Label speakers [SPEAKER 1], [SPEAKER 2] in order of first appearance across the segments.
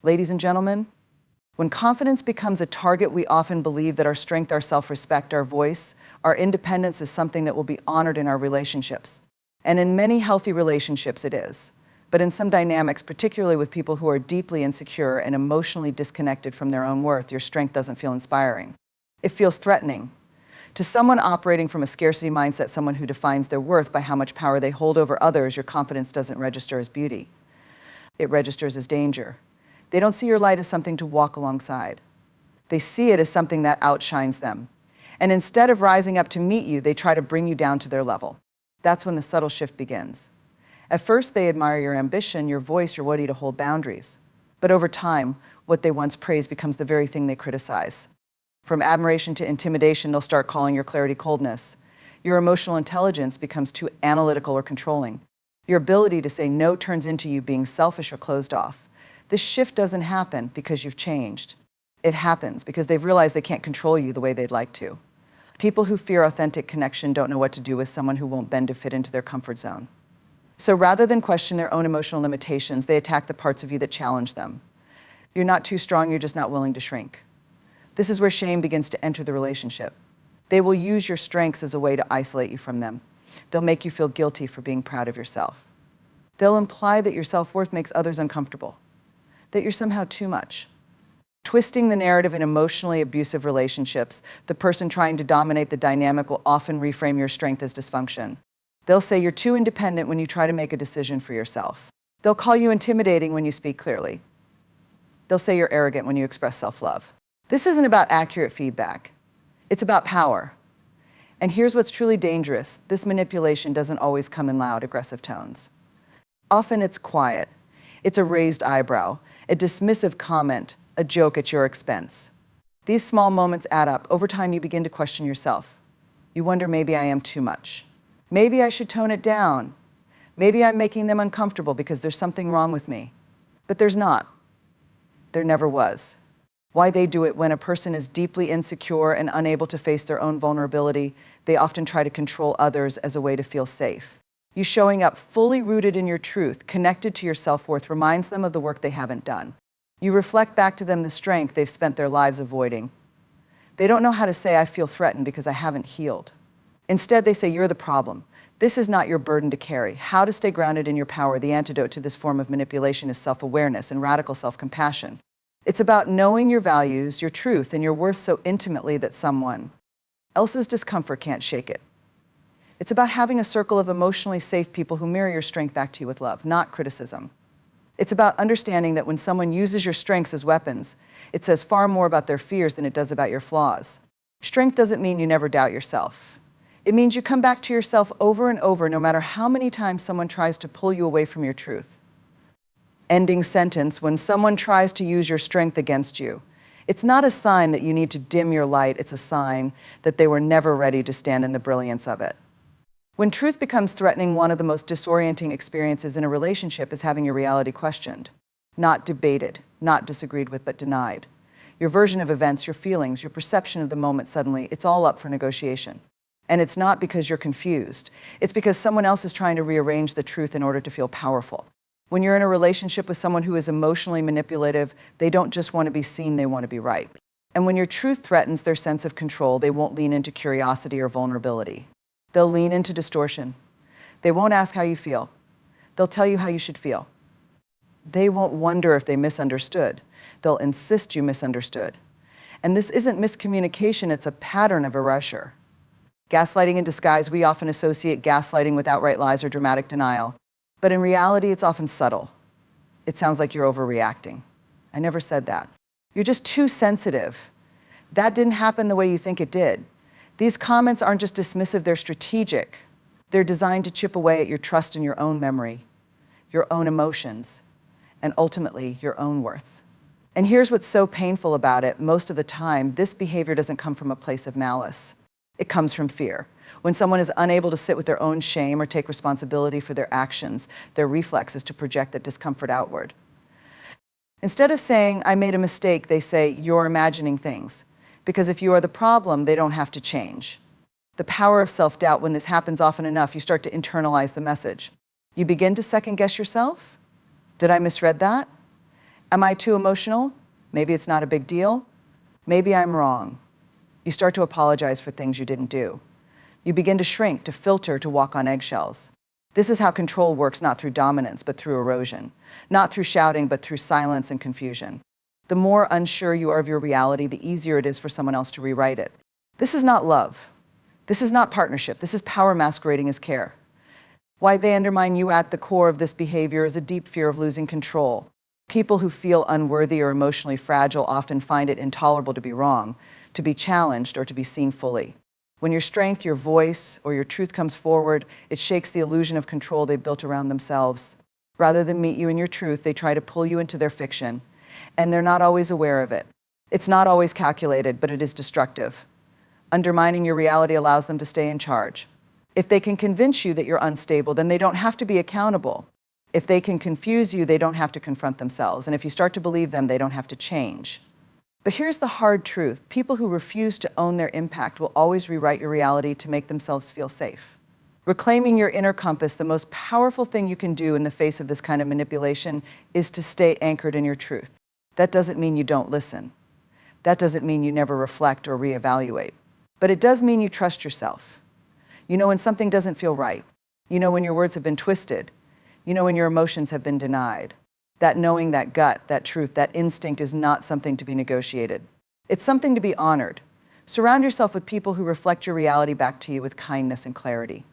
[SPEAKER 1] Ladies and gentlemen, when confidence becomes a target, we often believe that our strength, our self-respect, our voice, our independence is something that will be honored in our relationships. And in many healthy relationships, it is. But in some dynamics, particularly with people who are deeply insecure and emotionally disconnected from their own worth, your strength doesn't feel inspiring. It feels threatening. To someone operating from a scarcity mindset, someone who defines their worth by how much power they hold over others, your confidence doesn't register as beauty. It registers as danger. They don't see your light as something to walk alongside. They see it as something that outshines them. And instead of rising up to meet you, they try to bring you down to their level. That's when the subtle shift begins. At first, they admire your ambition, your voice, your ability to hold boundaries. But over time, what they once praised becomes the very thing they criticize. From admiration to intimidation, they'll start calling your clarity coldness. Your emotional intelligence becomes too analytical or controlling. Your ability to say no turns into you being selfish or closed off. This shift doesn't happen because you've changed. It happens because they've realized they can't control you the way they'd like to. People who fear authentic connection don't know what to do with someone who won't bend to fit into their comfort zone. So rather than question their own emotional limitations, they attack the parts of you that challenge them. You're not too strong, you're just not willing to shrink. This is where shame begins to enter the relationship. They will use your strengths as a way to isolate you from them. They'll make you feel guilty for being proud of yourself. They'll imply that your self-worth makes others uncomfortable, that you're somehow too much. Twisting the narrative in emotionally abusive relationships, the person trying to dominate the dynamic will often reframe your strength as dysfunction. They'll say you're too independent when you try to make a decision for yourself. They'll call you intimidating when you speak clearly. They'll say you're arrogant when you express self-love. This isn't about accurate feedback. It's about power. And here's what's truly dangerous. This manipulation doesn't always come in loud, aggressive tones. Often it's quiet. It's a raised eyebrow, a dismissive comment, a joke at your expense. These small moments add up. Over time, you begin to question yourself. You wonder, maybe I am too much. Maybe I should tone it down. Maybe I'm making them uncomfortable because there's something wrong with me. But there's not. There never was. Why they do it: when a person is deeply insecure and unable to face their own vulnerability, they often try to control others as a way to feel safe. You showing up fully rooted in your truth, connected to your self-worth, reminds them of the work they haven't done. You reflect back to them the strength they've spent their lives avoiding. They don't know how to say, I feel threatened because I haven't healed. Instead, they say, you're the problem. This is not your burden to carry. How to stay grounded in your power. The antidote to this form of manipulation is self-awareness and radical self-compassion. It's about knowing your values, your truth, and your worth so intimately that someone else's discomfort can't shake it. It's about having a circle of emotionally safe people who mirror your strength back to you with love, not criticism. It's about understanding that when someone uses your strengths as weapons, it says far more about their fears than it does about your flaws. Strength doesn't mean you never doubt yourself. It means you come back to yourself over and over, no matter how many times someone tries to pull you away from your truth. Ending sentence: when someone tries to use your strength against you, it's not a sign that you need to dim your light, it's a sign that they were never ready to stand in the brilliance of it. When truth becomes threatening, one of the most disorienting experiences in a relationship is having your reality questioned. Not debated, not disagreed with, but denied. Your version of events, your feelings, your perception of the moment, suddenly, it's all up for negotiation. And it's not because you're confused. It's because someone else is trying to rearrange the truth in order to feel powerful. When you're in a relationship with someone who is emotionally manipulative, they don't just want to be seen, they want to be right. And when your truth threatens their sense of control, they won't lean into curiosity or vulnerability. They'll lean into distortion. They won't ask how you feel. They'll tell you how you should feel. They won't wonder if they misunderstood. They'll insist you misunderstood. And this isn't miscommunication, it's a pattern of erasure. Gaslighting in disguise: we often associate gaslighting with outright lies or dramatic denial. But in reality, it's often subtle. It sounds like you're overreacting. I never said that. You're just too sensitive. That didn't happen the way you think it did. These comments aren't just dismissive, they're strategic. They're designed to chip away at your trust in your own memory, your own emotions, and ultimately your own worth. And here's what's so painful about it: most of the time, this behavior doesn't come from a place of malice. It comes from fear. When someone is unable to sit with their own shame or take responsibility for their actions, their reflex is to project that discomfort outward. Instead of saying, I made a mistake, they say, you're imagining things. Because if you are the problem, they don't have to change. The power of self-doubt: when this happens often enough, you start to internalize the message. You begin to second-guess yourself. Did I misread that? Am I too emotional? Maybe it's not a big deal. Maybe I'm wrong. You start to apologize for things you didn't do. You begin to shrink, to filter, to walk on eggshells. This is how control works, not through dominance, but through erosion. Not through shouting, but through silence and confusion. The more unsure you are of your reality, the easier it is for someone else to rewrite it. This is not love. This is not partnership. This is power masquerading as care. Why they undermine you at the core of this behavior is a deep fear of losing control. People who feel unworthy or emotionally fragile often find it intolerable to be wrong, to be challenged, or to be seen fully. When your strength, your voice, or your truth comes forward, it shakes the illusion of control they've built around themselves. Rather than meet you in your truth, they try to pull you into their fiction, and they're not always aware of it. It's not always calculated, but it is destructive. Undermining your reality allows them to stay in charge. If they can convince you that you're unstable, then they don't have to be accountable. If they can confuse you, they don't have to confront themselves. And if you start to believe them, they don't have to change. But here's the hard truth. People who refuse to own their impact will always rewrite your reality to make themselves feel safe. Reclaiming your inner compass, the most powerful thing you can do in the face of this kind of manipulation, is to stay anchored in your truth. That doesn't mean you don't listen. That doesn't mean you never reflect or reevaluate. But it does mean you trust yourself. You know when something doesn't feel right. You know when your words have been twisted. You know when your emotions have been denied. That knowing, that gut, that truth, that instinct is not something to be negotiated. It's something to be honored. Surround yourself with people who reflect your reality back to you with kindness and clarity.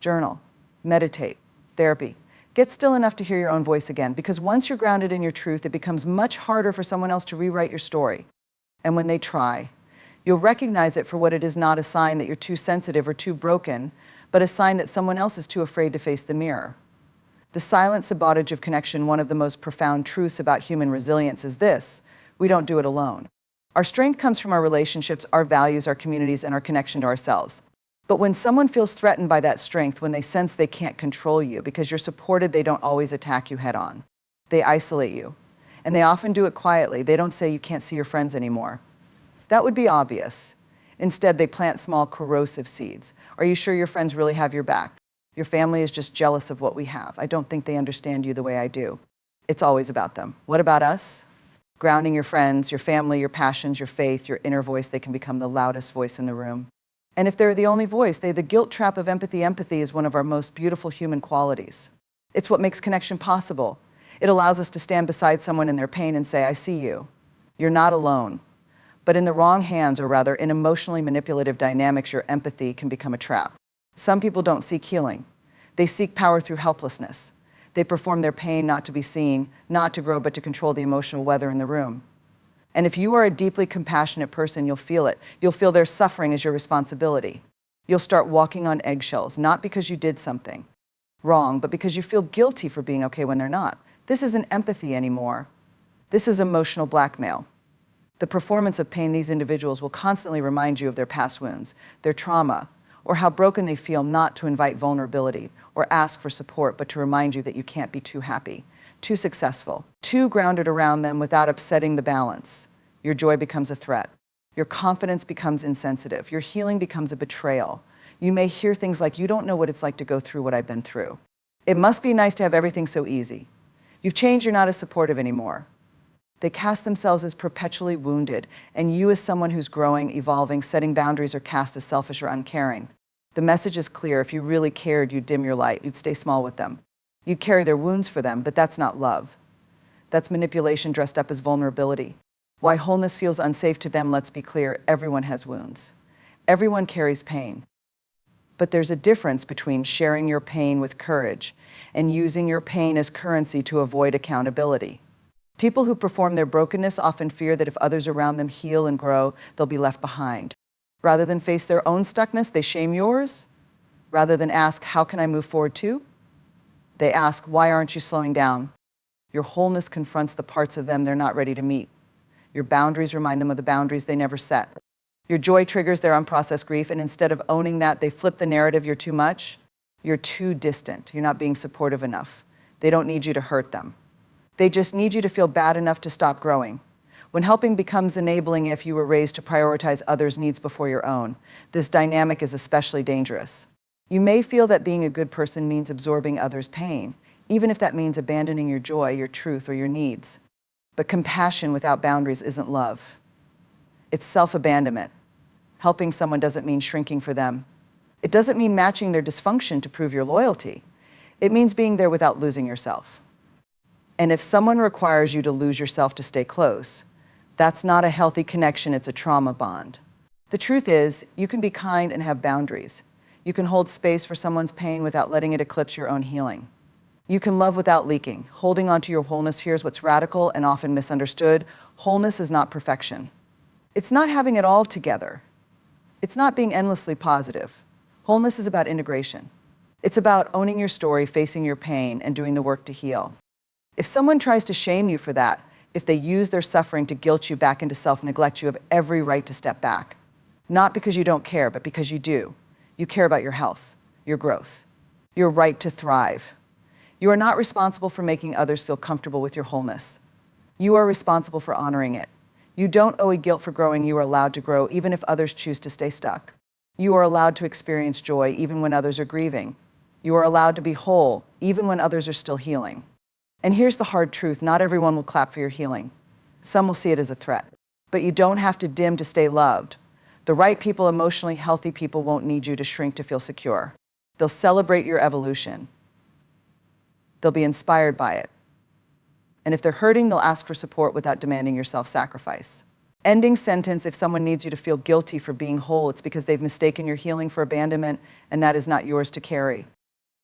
[SPEAKER 1] Journal, meditate, therapy. Get still enough to hear your own voice again, because once you're grounded in your truth, it becomes much harder for someone else to rewrite your story. And when they try, you'll recognize it for what it is, not a sign that you're too sensitive or too broken, but a sign that someone else is too afraid to face the mirror. The silent sabotage of connection, one of the most profound truths about human resilience, is this: we don't do it alone. Our strength comes from our relationships, our values, our communities, and our connection to ourselves. But when someone feels threatened by that strength, when they sense they can't control you because you're supported, they don't always attack you head on. They isolate you. And they often do it quietly. They don't say you can't see your friends anymore. That would be obvious. Instead, they plant small corrosive seeds. Are you sure your friends really have your back? Your family is just jealous of what we have. I don't think they understand you the way I do. It's always about them. What about us? Grounding your friends, your family, your passions, your faith, your inner voice, they can become the loudest voice in the room. And if they're the only voice, the guilt trap of empathy. Empathy is one of our most beautiful human qualities. It's what makes connection possible. It allows us to stand beside someone in their pain and say, I see you. You're not alone. But in the wrong hands, or rather in emotionally manipulative dynamics, your empathy can become a trap. Some people don't seek healing. They seek power through helplessness. They perform their pain not to be seen, not to grow, but to control the emotional weather in the room. And if you are a deeply compassionate person, you'll feel it. You'll feel their suffering as your responsibility. You'll start walking on eggshells, not because you did something wrong, but because you feel guilty for being okay when they're not. This isn't empathy anymore. This is emotional blackmail. The performance of pain, these individuals will constantly remind you of their past wounds, their trauma, or how broken they feel, not to invite vulnerability or ask for support, but to remind you that you can't be too happy, too successful, too grounded around them without upsetting the balance. Your joy becomes a threat. Your confidence becomes insensitive. Your healing becomes a betrayal. You may hear things like, you don't know what it's like to go through what I've been through. It must be nice to have everything so easy. You've changed, you're not as supportive anymore. They cast themselves as perpetually wounded, and you, as someone who's growing, evolving, setting boundaries, are cast as selfish or uncaring. The message is clear. If you really cared, you'd dim your light. You'd stay small with them. You'd carry their wounds for them, but that's not love. That's manipulation dressed up as vulnerability. Why wholeness feels unsafe to them, let's be clear, everyone has wounds. Everyone carries pain. But there's a difference between sharing your pain with courage and using your pain as currency to avoid accountability. People who perform their brokenness often fear that if others around them heal and grow, they'll be left behind. Rather than face their own stuckness, they shame yours. Rather than ask, how can I move forward too? They ask, why aren't you slowing down? Your wholeness confronts the parts of them they're not ready to meet. Your boundaries remind them of the boundaries they never set. Your joy triggers their unprocessed grief, and instead of owning that, they flip the narrative, you're too much, you're too distant, you're not being supportive enough. They don't need you to hurt them. They just need you to feel bad enough to stop growing. When helping becomes enabling, if you were raised to prioritize others' needs before your own, this dynamic is especially dangerous. You may feel that being a good person means absorbing others' pain, even if that means abandoning your joy, your truth, or your needs. But compassion without boundaries isn't love. It's self-abandonment. Helping someone doesn't mean shrinking for them. It doesn't mean matching their dysfunction to prove your loyalty. It means being there without losing yourself. And if someone requires you to lose yourself to stay close, that's not a healthy connection, it's a trauma bond. The truth is, you can be kind and have boundaries. You can hold space for someone's pain without letting it eclipse your own healing. You can love without leaking. Holding on to your wholeness here is what's radical and often misunderstood. Wholeness is not perfection. It's not having it all together. It's not being endlessly positive. Wholeness is about integration. It's about owning your story, facing your pain, and doing the work to heal. If someone tries to shame you for that, if they use their suffering to guilt you back into self-neglect, you have every right to step back. Not because you don't care, but because you do. You care about your health, your growth, your right to thrive. You are not responsible for making others feel comfortable with your wholeness. You are responsible for honoring it. You don't owe a guilt for growing. You are allowed to grow even if others choose to stay stuck. You are allowed to experience joy even when others are grieving. You are allowed to be whole even when others are still healing. And here's the hard truth, not everyone will clap for your healing. Some will see it as a threat. But you don't have to dim to stay loved. The right people, emotionally healthy people, won't need you to shrink to feel secure. They'll celebrate your evolution. They'll be inspired by it. And if they're hurting, they'll ask for support without demanding your self-sacrifice. Ending sentence: if someone needs you to feel guilty for being whole, it's because they've mistaken your healing for abandonment, and that is not yours to carry.